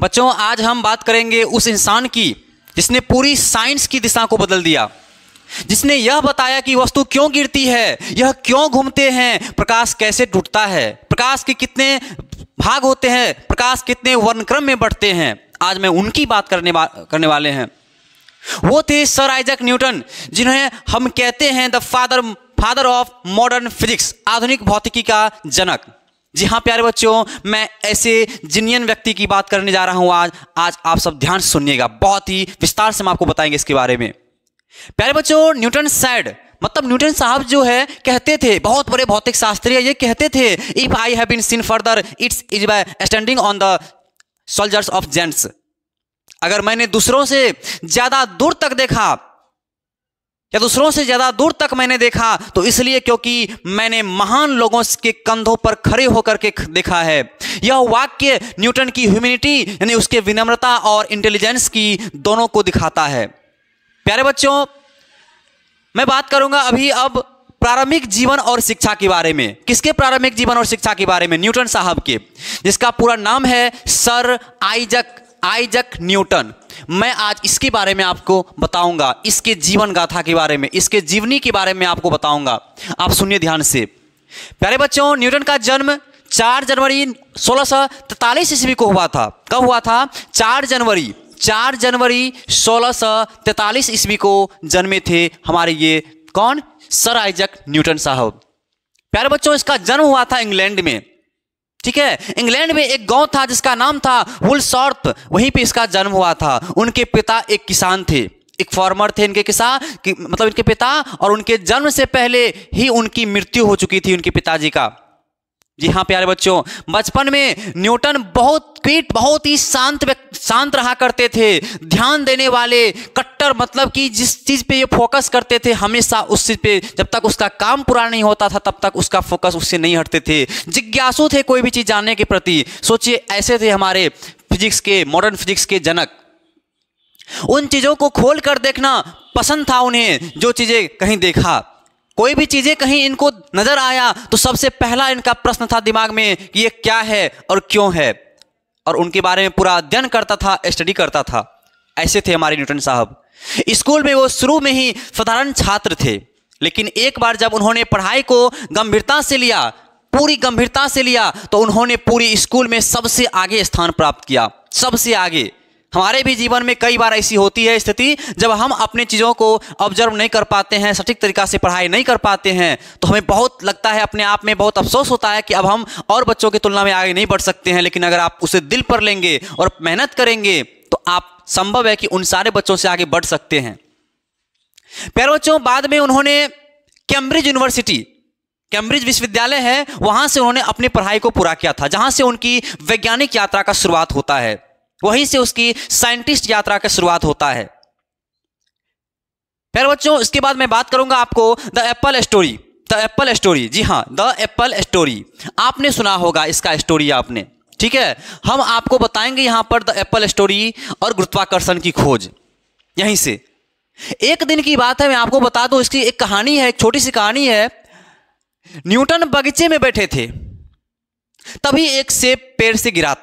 बच्चों आज हम बात करेंगे उस इंसान की जिसने पूरी साइंस की दिशा को बदल दिया, जिसने यह बताया कि वस्तु क्यों गिरती है, यह क्यों घूमते हैं, प्रकाश कैसे टूटता है, प्रकाश के कितने भाग होते हैं, प्रकाश कितने वर्णक्रम में बढ़ते हैं। आज मैं उनकी बात करने वाले हैं। वो थे सर आइजैक न्यूटन, जिन्हें हम कहते हैं the father of modern physics, आधुनिक भौतिकी का जनक। जी हाँ प्यारे बच्चों, मैं ऐसे जीनियन व्यक्ति की बात करने जा रहा हूं आज आप सब ध्यान से सुनिएगा, बहुत ही विस्तार से हम आपको बताएंगे इसके बारे में। प्यारे बच्चों, न्यूटन सैड मतलब न्यूटन साहब जो है कहते थे, बहुत बड़े भौतिक शास्त्री ये कहते थे, if I have been seen further it's is by standing on the shoulders of giants. अगर मैंने दूसरों से ज्यादा दूर तक देखा या दूसरों से ज्यादा दूर तक मैंने देखा तो इसलिए क्योंकि मैंने महान लोगों के कंधों पर खड़े होकर के देखा है। यह वाक्य न्यूटन की ह्यूमैनिटी यानी उसके विनम्रता और इंटेलिजेंस की दोनों को दिखाता है। प्यारे बच्चों, मैं बात करूंगा अब प्रारंभिक जीवन और शिक्षा के बारे में। किसके प्रारंभिक जीवन और शिक्षा के बारे में? न्यूटन साहब के, जिसका पूरा नाम है सर आइजैक न्यूटन। मैं आज इसके बारे में आपको बताऊंगा, इसके जीवन गाथा के बारे में, इसके जीवनी के बारे में आपको बताऊंगा। आप सुनिए ध्यान से। प्यारे बच्चों, न्यूटन का जन्म 4 जनवरी 1643 ईस्वी को हुआ था। कब हुआ था? 4 जनवरी 1643 ईस्वी को जन्मे थे हमारे ये कौन? सर आइजैक न्यूटन साहब। प्यारे बच्चों, इसका जन्म हुआ था इंग्लैंड में, ठीक है। इंग्लैंड में एक गांव था जिसका नाम था वुलसॉर्प, वहीं पे इसका जन्म हुआ था। उनके पिता एक किसान थे, एक फार्मर थे इनके किसान मतलब इनके पिता, और उनके जन्म से पहले ही उनकी मृत्यु हो चुकी थी उनके पिताजी का। जी हाँ प्यारे बच्चों, बचपन में न्यूटन बहुत ही शांत रहा करते थे, ध्यान देने वाले, कट्टर मतलब कि जिस चीज पे ये फोकस करते थे हमेशा उस चीज पे, जब तक उसका काम पूरा नहीं होता था तब तक उसका फोकस उससे नहीं हटते थे। जिज्ञासु थे कोई भी चीज जानने के प्रति। सोचिए ऐसे थे हमारे फिजिक्स के, मॉडर्न फिजिक्स के जनक। उन चीजों को खोल कर देखना पसंद था उन्हें, जो चीजें कहीं देखा, कोई भी चीजें कहीं इनको नजर आया तो सबसे पहला इनका प्रश्न था दिमाग में कि ये क्या है और क्यों है, और उनके बारे में पूरा अध्ययन करता था, स्टडी करता था। ऐसे थे हमारे न्यूटन साहब। स्कूल में वो शुरू में ही साधारण छात्र थे, लेकिन एक बार जब उन्होंने पढ़ाई को गंभीरता से लिया, पूरी गंभीरता से लिया, तो उन्होंने पूरी स्कूल में सबसे आगे स्थान प्राप्त किया, सबसे आगे। हमारे भी जीवन में कई बार ऐसी होती है स्थिति, जब हम अपने चीज़ों को ऑब्जर्व नहीं कर पाते हैं, सटीक तरीक़ा से पढ़ाई नहीं कर पाते हैं, तो हमें बहुत लगता है, अपने आप में बहुत अफसोस होता है कि अब हम और बच्चों की तुलना में आगे नहीं बढ़ सकते हैं। लेकिन अगर आप उसे दिल पर लेंगे और मेहनत करेंगे तो आप संभव है कि उन सारे बच्चों से आगे बढ़ सकते हैं। प्यारे बच्चों, बाद में उन्होंने कैम्ब्रिज विश्वविद्यालय है, वहाँ से उन्होंने अपनी पढ़ाई को पूरा किया था, जहाँ से उनकी वैज्ञानिक यात्रा का शुरुआत होता है, वहीं से उसकी साइंटिस्ट यात्रा की शुरुआत होता है। प्यारे बच्चों, इसके बाद मैं बात करूंगा आपको द एप्पल स्टोरी। जी हाँ, द एप्पल स्टोरी आपने सुना होगा, इसका स्टोरी आपने, ठीक है। हम आपको बताएंगे यहां पर द एप्पल स्टोरी और गुरुत्वाकर्षण की खोज। यहीं से एक दिन की बात है, मैं आपको बता दूं, इसकी एक कहानी है, एक छोटी सी कहानी है। न्यूटन बगीचे में बैठे थे, तभी एक सेब पेड़ से गिरा।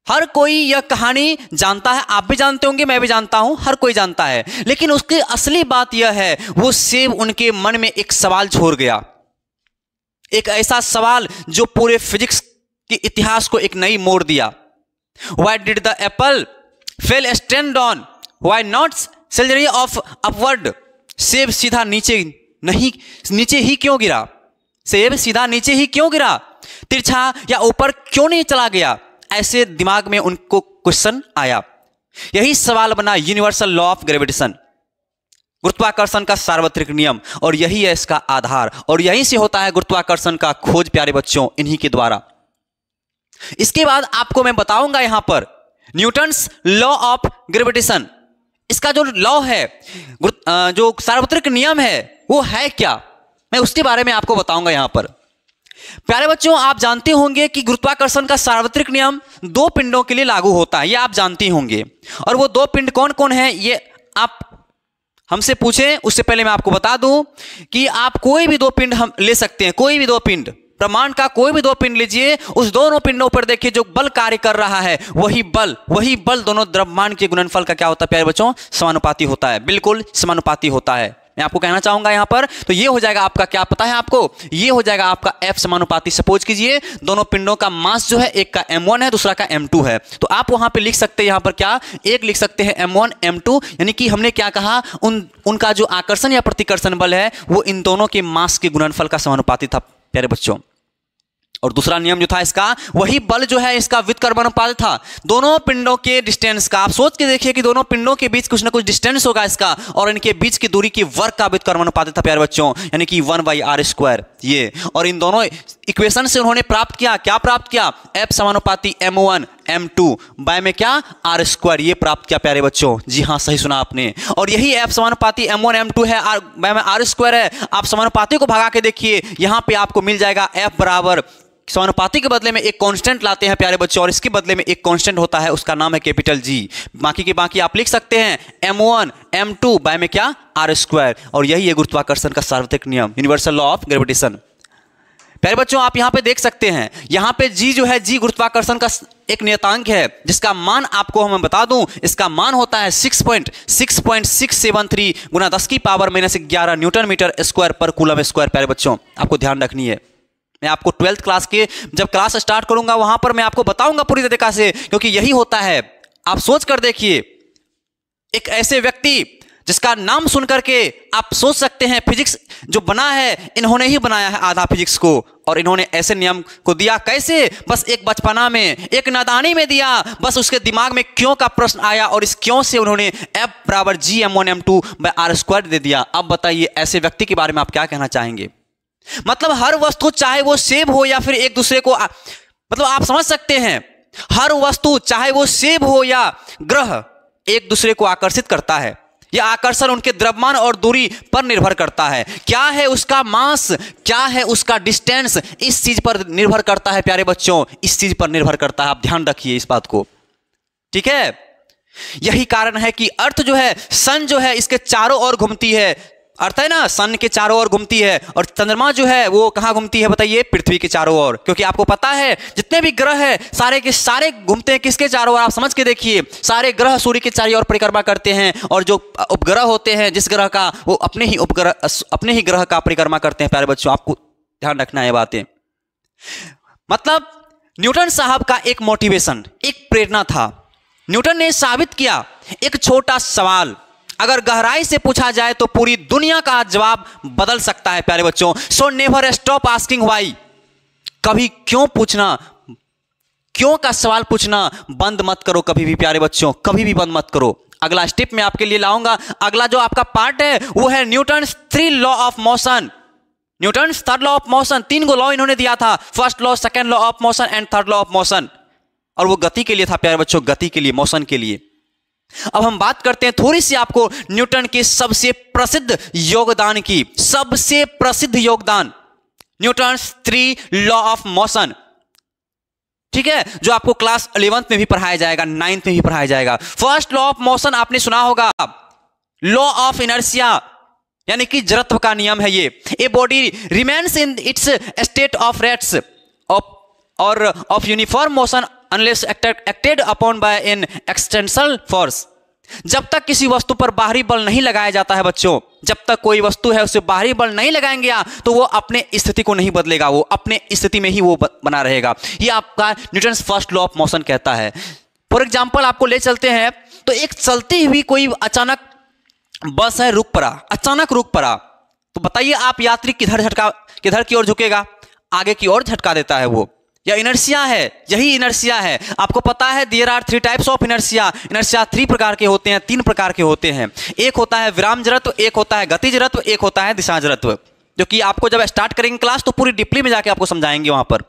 हर कोई यह कहानी जानता है, आप भी जानते होंगे, मैं भी जानता हूं, हर कोई जानता है। लेकिन उसकी असली बात यह है, वो सेब उनके मन में एक सवाल छोड़ गया, एक ऐसा सवाल जो पूरे फिजिक्स के इतिहास को एक नई मोड़ दिया। Why did the apple fell straight down? Why not slightly off upward? सेब सीधा नीचे ही क्यों गिरा? सेब सीधा नीचे ही क्यों गिरा? तिरछा या ऊपर क्यों नहीं चला गया? ऐसे दिमाग में उनको क्वेश्चन आया। यही सवाल बना यूनिवर्सल लॉ ऑफ ग्रेविटेशन, गुरुत्वाकर्षण का सार्वत्रिक नियम, और यही है इसका आधार, और यहीं से होता है गुरुत्वाकर्षण का खोज प्यारे बच्चों, इन्हीं के द्वारा। इसके बाद आपको मैं बताऊंगा यहां पर न्यूटन्स लॉ ऑफ ग्रेविटेशन। इसका जो लॉ है, जो सार्वत्रिक नियम है, वो है क्या, मैं उसके बारे में आपको बताऊंगा यहां पर। प्यारे बच्चों, आप जानते होंगे कि गुरुत्वाकर्षण का सार्वत्रिक नियम 2 पिंडों के लिए लागू होता है, ये आप जानते होंगे। और वो 2 पिंड कौन कौन है, ये आप हमसे पूछें उससे पहले मैं आपको बता दूं कि आप कोई भी 2 पिंड हम ले सकते हैं, कोई भी 2 पिंड ब्रह्मांड का कोई भी दो पिंड लीजिए, उस दोनों पिंडों पर देखिए जो बल कार्य कर रहा है वही बल दोनों ब्रह्मांड के गुणनफल का क्या होता है प्यारे बच्चों, समानुपाती होता है, बिल्कुल समानुपाती होता है। मैं आपको कहना चाहूंगा यहां पर, तो ये हो जाएगा आपका, क्या पता है आपको, ये हो जाएगा आपका F समानुपाती। सपोज कीजिए दोनों पिंडों का मास जो है, एक का m1 है दूसरा का m2 है, तो आप वहां पे लिख सकते हैं यहां पर क्या, एक लिख सकते हैं m1 m2, यानी कि हमने क्या कहा, उनका जो आकर्षण या प्रतिकर्षण बल है वो इन दोनों के मास के गुणनफल का समानुपाती था प्यारे बच्चों। और दूसरा नियम जो था इसका, वही बल जो है इसका व्युत्क्रमानुपाती था, दोनों पिंडों के डिस्टेंस का। आप सोच के देखिए कि दोनों पिंडों के बीच कुछ ना कुछ डिस्टेंस होगा इसका, और इनके बीच की दूरी की वर्ग का व्युत्क्रमानुपाती था प्यारे बच्चों, यानी कि 1/r²। ये और इन दोनों इक्वेशन से उन्होंने प्राप्त किया, क्या प्राप्त किया, F समानुपाती m1 m2 बाय में क्या, r², ये प्राप्त किया प्यारे बच्चों। जी हाँ, सही सुना आपने। और यही F समानुपाती m1 m2 है, बाय में r² है। आप समानुपाती को भगा के देखिए, यहां पे आपको मिल जाएगा F बराबर, समानुपाती के बदले में एक कांस्टेंट लाते हैं प्यारे बच्चों, और इसके बदले में एक कांस्टेंट होता है, उसका नाम है कैपिटल G। बाकी के बाकी आप लिख सकते हैं m1 m2 बाय में क्या, r²। और यही है गुरुत्वाकर्षण का सार्वत्रिक नियम, यूनिवर्सल लॉ ऑफ ग्रेविटेशन। प्यारे बच्चों आप यहां पे देख सकते हैं, यहां पे G जो है, G गुरुत्वाकर्षण का एक नियतांक है, जिसका मान आपको मैं बता दूं, इसका मान होता है 6.673 गुना 10⁻⁻11 न्यूटन मीटर स्क्वायर पर कूलम स्क्वायर। प्यारे बच्चों आपको ध्यान रखनी है, मैं आपको 12th क्लास के जब क्लास स्टार्ट करूंगा वहां पर मैं आपको बताऊंगा पूरी तरीके से, क्योंकि यही होता है। आप सोच कर देखिए, एक ऐसे व्यक्ति जिसका नाम सुनकर के आप सोच सकते हैं फिजिक्स जो बना है, इन्होंने ही बनाया है आधा फिजिक्स को, और इन्होंने ऐसे नियम को दिया कैसे, बस एक बचपना में, एक नादानी में दिया, बस उसके दिमाग में क्यों का प्रश्न आया, और इस क्यों से उन्होंने F बराबर G m1 m2 bye r² दे दिया। अब बताइए ऐसे व्यक्ति के बारे में आप क्या कहना चाहेंगे। मतलब हर वस्तु, चाहे वो सेब हो या फिर एक दूसरे को, मतलब आप समझ सकते हैं, हर वस्तु चाहे वो सेब हो या ग्रह एक दूसरे को आकर्षित करता है। यह आकर्षण उनके द्रव्यमान और दूरी पर निर्भर करता है। क्या है उसका मास, क्या है उसका डिस्टेंस, इस चीज पर निर्भर करता है प्यारे बच्चों, इस चीज पर निर्भर करता है। आप ध्यान रखिए इस बात को, ठीक है। यही कारण है कि अर्थ जो है, सन जो है, इसके चारों ओर घूमती है। अर्थ है ना, सन के चारों ओर घूमती है, और चंद्रमा जो है वो कहां घूमती है बताइए, पृथ्वी के चारों ओर। क्योंकि आपको पता है जितने भी ग्रह है सारे के सारे घूमते हैं किसके चारों ओर, आप समझ के देखिए, सारे ग्रह सूर्य के चारों ओर परिक्रमा करते हैं, और जो उपग्रह होते हैं जिस ग्रह का, वो अपने ही ग्रह का परिक्रमा करते हैं। प्यारे बच्चों आपको ध्यान रखना है बातें। मतलब न्यूटन साहब का एक मोटिवेशन, एक प्रेरणा था। न्यूटन ने साबित किया, एक छोटा सवाल अगर गहराई से पूछा जाए तो पूरी दुनिया का जवाब बदल सकता है प्यारे बच्चों। So never stop asking why, कभी क्यों पूछना, क्यों का सवाल पूछना बंद मत करो कभी भी प्यारे बच्चों, कभी भी बंद मत करो। अगला स्टेप में आपके लिए लाऊंगा, अगला जो आपका पार्ट है वो है Newton's 3 law of motion. Newton's 3rd law of motion, 3 go law इन्होंने दिया था, first law, second law of motion and 3rd law of motion, और वो गति के लिए था प्यारे बच्चों, गति के लिए, मोशन के लिए। अब हम बात करते हैं थोड़ी सी आपको न्यूटन के सबसे प्रसिद्ध योगदान की, सबसे प्रसिद्ध योगदान न्यूटन्स 3 लॉ ऑफ मोशन, ठीक है, जो आपको क्लास 11th में भी पढ़ाया जाएगा, 9th में भी पढ़ाया जाएगा। फर्स्ट लॉ ऑफ मोशन आपने सुना होगा, लॉ ऑफ इनर्शिया, यानी कि जड़त्व का नियम है ये। A body remains in its state of rest और of uniform motion unless acted upon by an extensional force. जब तक किसी वस्तु पर बाहरी बल नहीं लगाया जाता है बच्चों, जब तक कोई वस्तु है उसे बाहरी बल नहीं लगाएंगे तो वो अपने स्थिति को नहीं बदलेगा, वो अपने स्थिति में ही वो बना रहेगा। ये आपका Newton's first law of motion कहता है। फॉर एग्जाम्पल आपको ले चलते हैं, तो एक चलती हुई कोई अचानक बस है, रुक पड़ा, अचानक रुक पड़ा, तो बताइए आप यात्री किधर की ओर झुकेगा, आगे की ओर झटका देता है वो, या इनर्शिया है, यही इनर्शिया है। आपको पता है there are 3 types of inertia, inertia 3 प्रकार के होते हैं, 3 प्रकार के होते हैं। एक होता है विराम जड़त्व, एक होता है गति जड़त्व, एक होता है दिशा जड़त्व, जो कि आपको जब स्टार्ट करेंगे क्लास तो पूरी डीपली में जाके आपको समझाएंगे वहां पर।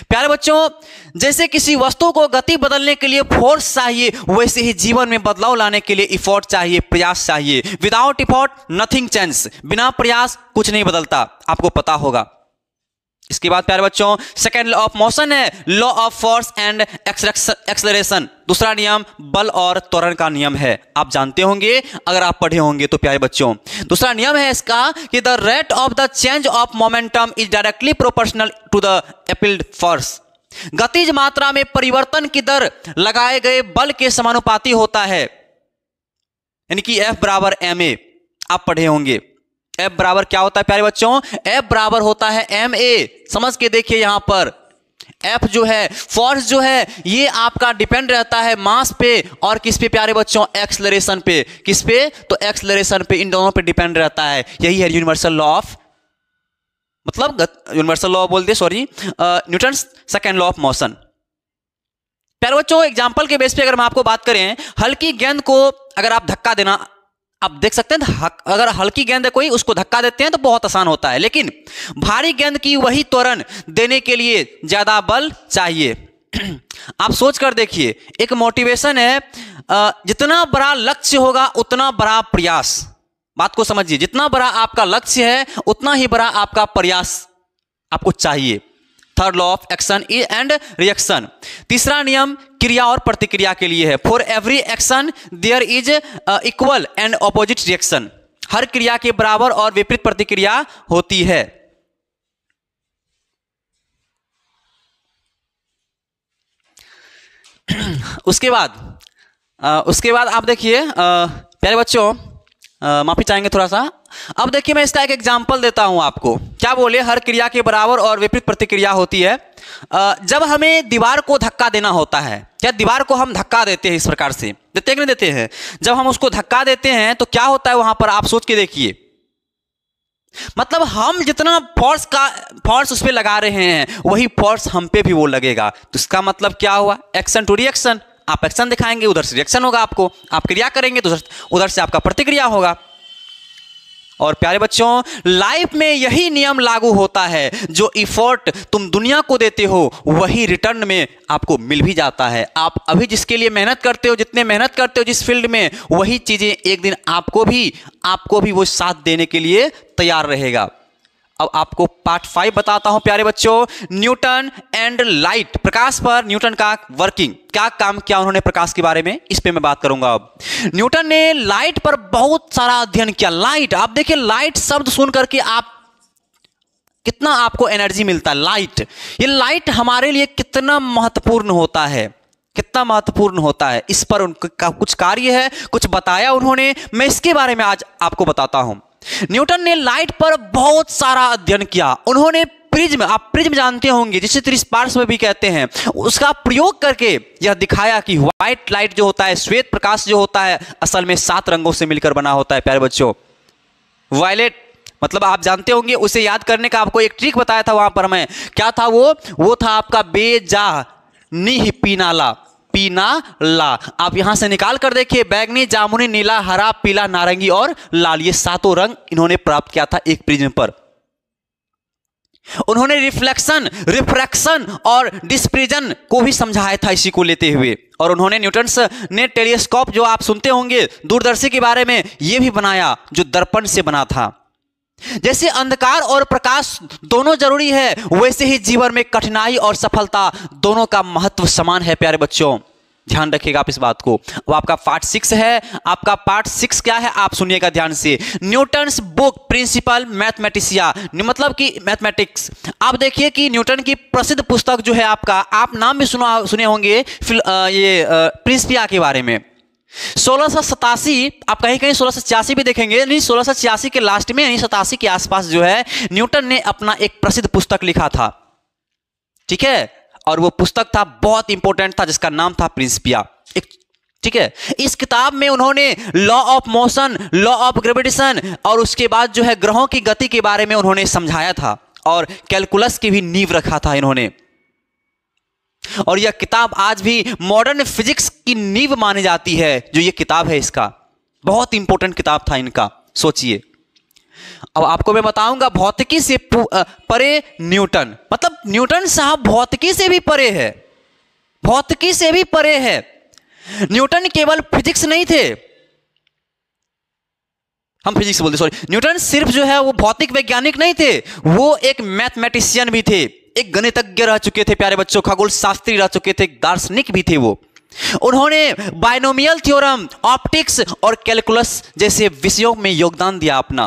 प्यारे बच्चों, जैसे किसी वस्तु को गति बदलने के लिए फोर्स चाहिए, वैसे ही जीवन में बदलाव लाने के लिए इफोर्ट चाहिए, प्रयास चाहिए। विदाउट इफोर्ट नथिंग चेंज, बिना प्रयास कुछ नहीं बदलता, आपको पता होगा। इसके बाद प्यारे बच्चों सेकेंड लॉ ऑफ मोशन है law of force and acceleration. दूसरा नियम बल और त्वरण का नियम है, आप जानते होंगे अगर आप पढ़े होंगे तो प्यारे बच्चों। दूसरा नियम है इसका कि the rate of the change of momentum is directly proportional to the applied force. गतिज मात्रा में परिवर्तन की दर लगाए गए बल के समानुपाती होता है, यानी कि F बराबर ma, आप पढ़े होंगे। F बराबर क्या होता है प्यारे बच्चों? F बराबर होता है ma। समझ के देखिए यहां पर F जो है फोर्स जो है ये आपका डिपेंड रहता है मास पे और किस पे प्यारे बच्चों? एक्सलरेशन पे। किस पे? तो एक्सलरेशन पे, इन दोनों पे डिपेंड रहता है। यही है यूनिवर्सल लॉ ऑफ, मतलब यूनिवर्सल लॉ बोलते sorry, Newton second law of motion. प्यारे बच्चों एग्जांपल के बेस पे अगर हम आपको बात करें, हल्की गेंद को अगर आप धक्का देना, आप देख सकते हैं अगर हल्की गेंद है कोई, उसको धक्का देते हैं तो बहुत आसान होता है, लेकिन भारी गेंद की वही त्वरण देने के लिए ज्यादा बल चाहिए। आप सोच कर देखिए, एक मोटिवेशन है, जितना बड़ा लक्ष्य होगा उतना बड़ा प्रयास। बात को समझिए, जितना बड़ा आपका लक्ष्य है उतना ही बड़ा आपका प्रयास आपको चाहिए। Third law of action and reaction. तीसरा नियम क्रिया और प्रतिक्रिया के लिए है। For every action there is equal and opposite reaction. हर क्रिया के बराबर और विपरीत प्रतिक्रिया होती है। उसके बाद आप देखिए प्यारे बच्चों, माफी चाहेंगे थोड़ा सा। अब देखिए मैं इसका एक एग्जांपल देता हूं आपको। क्या बोले? हर क्रिया के बराबर और विपरीत प्रतिक्रिया होती है। जब हमें दीवार को धक्का देना होता है, क्या दीवार को हम धक्का देते हैं इस प्रकार से, देते हैं कि नहीं देते हैं? जब हम उसको धक्का देते हैं तो क्या होता है वहां पर, आप सोच के देखिए। मतलब हम जितना फोर्स उस पर लगा रहे हैं वही फोर्स हम पे भी वो लगेगा। तो इसका मतलब क्या हुआ? Action to reaction. आप एक्शन दिखाएंगे, उधर से रिएक्शन होगा आपको। आप क्रिया करेंगे तो उधर से आपका प्रतिक्रिया होगा। और प्यारे बच्चों लाइफ में यही नियम लागू होता है, जो इफोर्ट तुम दुनिया को देते हो वही रिटर्न में आपको मिल भी जाता है। आप अभी जिसके लिए मेहनत करते हो, जितने मेहनत करते हो जिस फील्ड में, वही चीजें एक दिन आपको भी वो साथ देने के लिए तैयार रहेगा। अब आपको पार्ट 5 बताता हूं प्यारे बच्चों, न्यूटन एंड लाइट। प्रकाश पर न्यूटन का वर्किंग, क्या काम किया उन्होंने प्रकाश के बारे में, इस पे मैं बात करूंगा। अब न्यूटन ने लाइट पर बहुत सारा अध्ययन किया। लाइट, आप देखिए लाइट शब्द सुन करके आप कितना आपको एनर्जी मिलता है। लाइट, ये लाइट हमारे लिए कितना महत्वपूर्ण होता है, कितना महत्वपूर्ण होता है। इस पर उनका कुछ कार्य है, कुछ बताया उन्होंने, मैं इसके बारे में आज आपको बताता हूं। न्यूटन ने लाइट पर बहुत सारा अध्ययन किया। उन्होंने प्रिज्म, आप प्रिज्म जानते होंगे जिसे त्रिस्पार्श्व भी कहते हैं, उसका प्रयोग करके यह दिखाया कि व्हाइट लाइट जो होता है, श्वेत प्रकाश जो होता है, असल में 7 रंगों से मिलकर बना होता है प्यारे बच्चों। वायलेट मतलब आप जानते होंगे, उसे याद करने का आपको एक ट्रिक बताया था वहां पर मैं। क्या था वो था आपका बेजा निह पीनाला। आप यहां से निकाल कर देखिए, बैगनी, जामुनी, नीला, हरा, पीला, नारंगी और लाल, ये 7 रंग इन्होंने प्राप्त किया था एक प्रिज्म पर। उन्होंने रिफ्रैक्शन और डिस्प्रिजन को भी समझाया था इसी को लेते हुए। और उन्होंने न्यूटन ने टेलीस्कोप, जो आप सुनते होंगे दूरदर्शी के बारे में, यह भी बनाया जो दर्पण से बना था। जैसे अंधकार और प्रकाश दोनों जरूरी है, वैसे ही जीवन में कठिनाई और सफलता दोनों का महत्व समान है प्यारे बच्चों। ध्यान रखिएगा आप इस बात को। अब आपका पार्ट 6 है। आपका पार्ट 6 क्या है, आप सुनिएगा ध्यान से। न्यूटन्स बुक प्रिंसिपल मैथमेटिसिया, मतलब कि मैथमेटिक्स। आप देखिए कि न्यूटन की प्रसिद्ध पुस्तक जो है आपका, आप नाम भी सुने होंगे ये प्रिंसिपिया के बारे में। 1687, आप कहीं कहीं 1686 भी देखेंगे, नहीं 1686 के लास्ट में, यानी 87 के आसपास जो है न्यूटन ने अपना एक प्रसिद्ध पुस्तक लिखा था। ठीक है, और वो पुस्तक था बहुत इंपॉर्टेंट था, जिसका नाम था प्रिंसिपिया। ठीक है, इस किताब में उन्होंने law of motion, law of gravitation और उसके बाद जो है ग्रहों की गति के बारे में उन्होंने समझाया था, और कैलकुलस की भी नींव रखा था इन्होंने। और यह किताब आज भी मॉडर्न फिजिक्स की नींव मानी जाती है। जो ये किताब है, इसका बहुत इंपॉर्टेंट किताब था इनका, सोचिए। अब आपको मैं बताऊंगा भौतिकी से परे न्यूटन, मतलब न्यूटन साहब भौतिकी से भी परे है, भौतिकी से भी परे है। न्यूटन केवल फिजिक्स नहीं थे, हम फिजिक्स बोलते, सॉरी, न्यूटन सिर्फ जो है वो भौतिक वैज्ञानिक नहीं थे, वो एक मैथमेटिशियन भी थे, एक गणितज्ञ रह चुके थे प्यारे बच्चों, खगोल शास्त्री रह चुके थे, दार्शनिक भी थे वो। उन्होंने बाइनोमियल थ्योरम, ऑप्टिक्स और कैलकुलस जैसे विषयों में योगदान दिया अपना।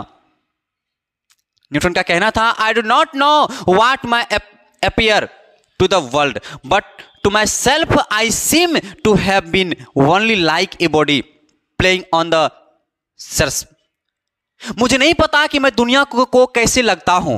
न्यूटन का कहना था, I do not know what my appear to the world but to myself I seem to have been only like a body playing on the shores. मुझे नहीं पता कि मैं दुनिया को कैसे लगता हूं,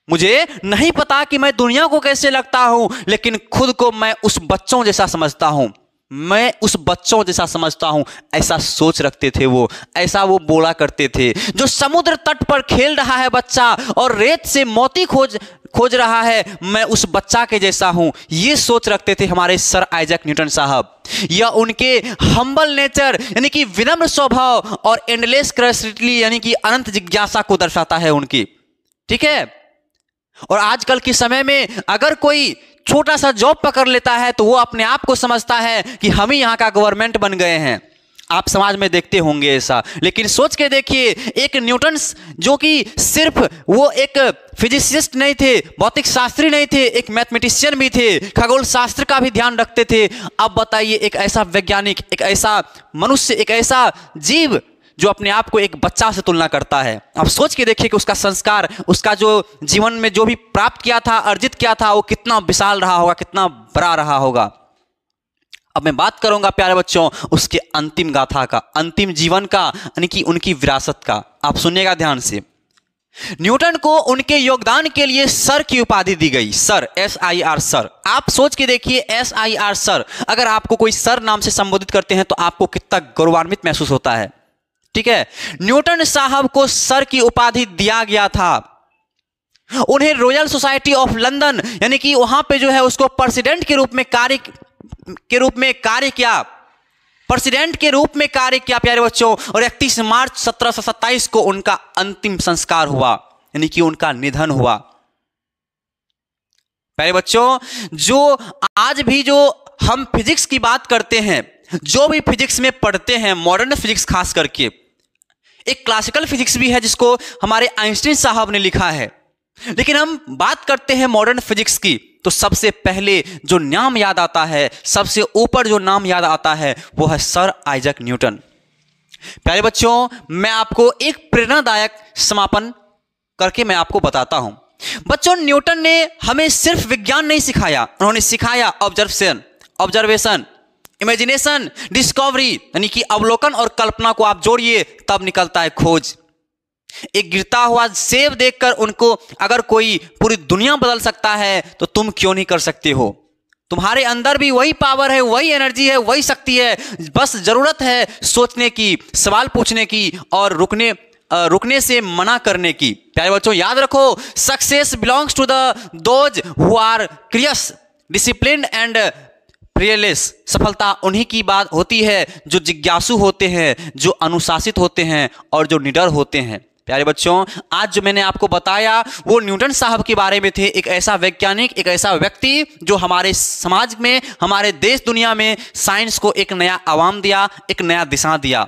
मुझे नहीं पता कि मैं दुनिया को कैसे लगता हूं, लेकिन खुद को मैं उस बच्चों जैसा समझता हूं, मैं उस बच्चों जैसा समझता हूं। ऐसा सोच रखते थे वो, ऐसा वो बोला करते थे। जो समुद्र तट पर खेल रहा है बच्चा और रेत से मोती खोज रहा है, मैं उस बच्चा के जैसा हूं, ये सोच रखते थे हमारे सर आइजैक न्यूटन साहब। यह उनके हम्बल नेचर यानी कि विनम्र स्वभाव और एंडलेस क्यूरियोसिटी यानी कि अनंत जिज्ञासा को दर्शाता है उनकी, ठीक है। और आजकल के समय में अगर कोई छोटा सा जॉब पकड़ लेता है तो वो अपने आप को समझता है कि हम ही यहाँ का गवर्नमेंट बन गए हैं। आप समाज में देखते होंगे ऐसा, लेकिन सोच के देखिए, एक न्यूटन जो कि सिर्फ वो एक फिजिसिस्ट नहीं थे, भौतिक शास्त्री नहीं थे, एक मैथमेटिशियन भी थे, खगोल शास्त्र का भी ध्यान रखते थे। अब बताइए, एक ऐसा वैज्ञानिक, एक ऐसा मनुष्य, एक ऐसा जीव जो अपने आप को एक बच्चा से तुलना करता है। आप सोच के देखिए कि उसका संस्कार, उसका जो जीवन में जो भी प्राप्त किया था, अर्जित किया था, वो कितना विशाल रहा होगा, कितना बड़ा रहा होगा। अब मैं बात करूंगा प्यारे बच्चों उसके अंतिम गाथा का, अंतिम जीवन का, यानी कि उनकी विरासत का। आप सुनिएगा ध्यान से। न्यूटन को उनके योगदान के लिए सर की उपाधि दी गई, सर, SIR, सर। आप सोच के देखिए, SIR, सर। अगर आपको कोई सर नाम से संबोधित करते हैं तो आपको कितना गौरवान्वित महसूस होता है, ठीक है। न्यूटन साहब को सर की उपाधि दिया गया था। उन्हें रॉयल सोसाइटी ऑफ लंदन यानी कि वहां पे जो है उसको प्रेसिडेंट के रूप में कार्य किया, प्रेसिडेंट के रूप में कार्य किया प्यारे बच्चों। और 31 मार्च 1727 को उनका अंतिम संस्कार हुआ, यानी कि उनका निधन हुआ। प्यारे बच्चों, जो आज भी जो हम फिजिक्स की बात करते हैं, जो भी फिजिक्स में पढ़ते हैं, मॉडर्न फिजिक्स खास करके, एक क्लासिकल फिजिक्स भी है जिसको हमारे आइंस्टीन साहब ने लिखा है, लेकिन हम बात करते हैं मॉडर्न फिजिक्स की तो सबसे पहले जो नाम याद आता है, सबसे ऊपर जो नाम याद आता है वो है सर आइजैक न्यूटन। प्यारे बच्चों, मैं आपको एक प्रेरणादायक समापन करके मैं आपको बताता हूं। बच्चों, न्यूटन ने हमें सिर्फ विज्ञान नहीं सिखाया, उन्होंने सिखाया ऑब्जर्वेशन, इमेजिनेशन, डिस्कवरी, यानी कि अवलोकन और कल्पना को आप जोड़िए तब निकलता है खोज। एक गिरता हुआ सेब देखकर उनको अगर कोई पूरी दुनिया बदल सकता है तो तुम क्यों नहीं कर सकते हो। तुम्हारे अंदर भी वही पावर है, वही एनर्जी है, वही शक्ति है, बस जरूरत है सोचने की, सवाल पूछने की और रुकने से मना करने की। प्यारे बच्चों, याद रखो, success belongs to those who are curious, disciplined and fearless. सफलता उन्हीं की बात होती है जो जिज्ञासु होते हैं, जो अनुशासित होते हैं और जो निडर होते हैं। प्यारे बच्चों, आज जो मैंने आपको बताया वो न्यूटन साहब के बारे में थे, एक ऐसा वैज्ञानिक, एक ऐसा व्यक्ति जो हमारे समाज में, हमारे देश दुनिया में साइंस को एक नया आयाम दिया, एक नया दिशा दिया।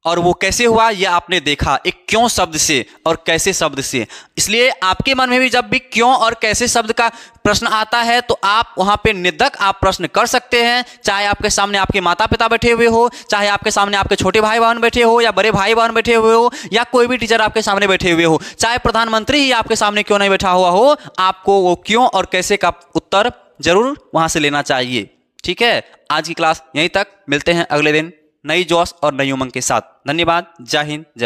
और वो कैसे हुआ ये आपने देखा, एक क्यों शब्द से और कैसे शब्द से। इसलिए आपके मन में भी जब भी क्यों और कैसे शब्द का प्रश्न आता है तो आप वहां पे निर्धक आप प्रश्न कर सकते हैं, चाहे आपके सामने आपके माता पिता बैठे हुए हो, चाहे आपके सामने आपके छोटे भाई बहन बैठे हो या बड़े भाई बहन बैठे हुए हो, या कोई भी टीचर आपके सामने बैठे हुए हो, चाहे प्रधानमंत्री ही आपके सामने क्यों नहीं बैठा हुआ हो, आपको वो क्यों और कैसे का उत्तर जरूर वहां से लेना चाहिए। ठीक है, आज की क्लास यहीं तक, मिलते हैं अगले दिन नई जोश और नई उमंग के साथ। धन्यवाद, जय हिंद, जय